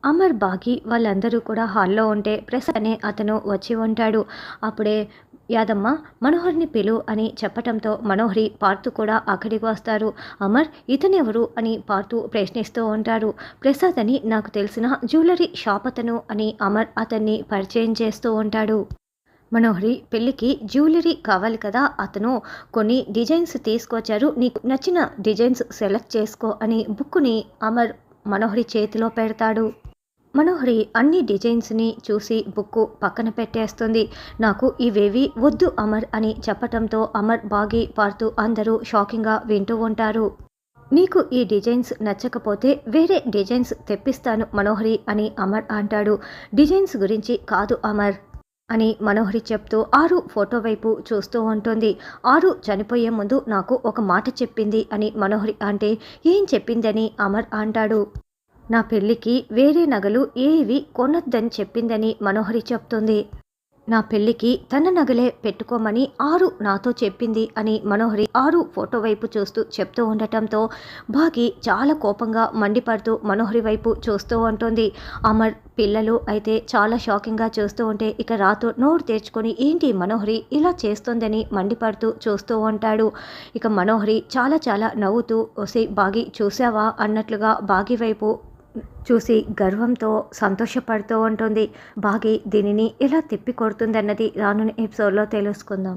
అమర్, బాగి వాళ్ళందరూ కూడా హాల్‌లో ఉంటే ప్రసాద్ అనే అతను వచ్చి ఉంటాడు. అప్పుడే యాదమ్మ మనోహర్‌ని పిలు అని చెప్పటంతో మనోహరి, పార్థు కూడా అక్కడికి వస్తారు. అమర్, ఇతనెవరు అని పార్థు ప్రశ్నిస్తూ ఉంటాడు. ప్రసాద్ అని నాకు తెలిసిన జ్యువెలరీ షాప్ అతను అని అమర్ అతన్ని పరిచయం చేస్తూ ఉంటాడు. మనోహరి, పెళ్ళికి జ్యువెలరీ కావాలి కదా, అతను కొన్ని డిజైన్స్ తీసుకొచ్చారు, నీకు నచ్చిన డిజైన్స్ సెలెక్ట్ చేసుకో అని బుక్కుని అమర్ మనోహరి చేతిలో పెడతాడు. మనోహరి అన్ని డిజైన్స్ని చూసి బుక్కు పక్కన పెట్టేస్తుంది. నాకు ఇవేవి వద్దు అమర్ అని చెప్పటంతో అమర్, బాగి, పార్థు అందరూ షాకింగ్గా వింటూ ఉంటారు. నీకు ఈ డిజైన్స్ నచ్చకపోతే వేరే డిజైన్స్ తెప్పిస్తాను మనోహరి అని అమర్ అంటాడు. డిజైన్స్ గురించి కాదు అమర్ అని మనోహరి చెప్తూ ఆరు ఫోటో వైపు చూస్తూ ఉంటుంది. ఆరు చనిపోయే ముందు నాకు ఒక మాట చెప్పింది అని మనోహరి అంటే, ఏం చెప్పిందని అమర్ అంటాడు. నా పెళ్ళికి వేరే నగలు ఏవి కొనొద్దని చెప్పిందని మనోహరి చెప్తుంది. నా పెళ్ళికి తన నగలే పెట్టుకోమని ఆరు నాతో చెప్పింది అని మనోహరి ఆరు ఫోటో వైపు చూస్తూ చెప్తూ ఉండటంతో భాగి చాలా కోపంగా మండిపడుతూ మనోహరి వైపు చూస్తూ ఉంటుంది. అమర్, పిల్లలు అయితే చాలా షాకింగ్గా చూస్తూ ఉంటే ఇక రాతో నోరు తెరుచుకొని ఏంటి మనోహరి ఇలా చేస్తోందని మండిపడుతూ చూస్తూ ఉంటాడు. ఇక మనోహరి చాలా చాలా నవ్వుతూ ఒసే బాగి చూసావా అన్నట్లుగా బాగి వైపు చూసి గర్వంతో సంతోషపడుతూ ఉంటుంది. బాగి దీనిని ఎలా తిప్పి కొడుతుందన్నది రానున్న ఎపిసోడ్లో తెలుసుకుందాం.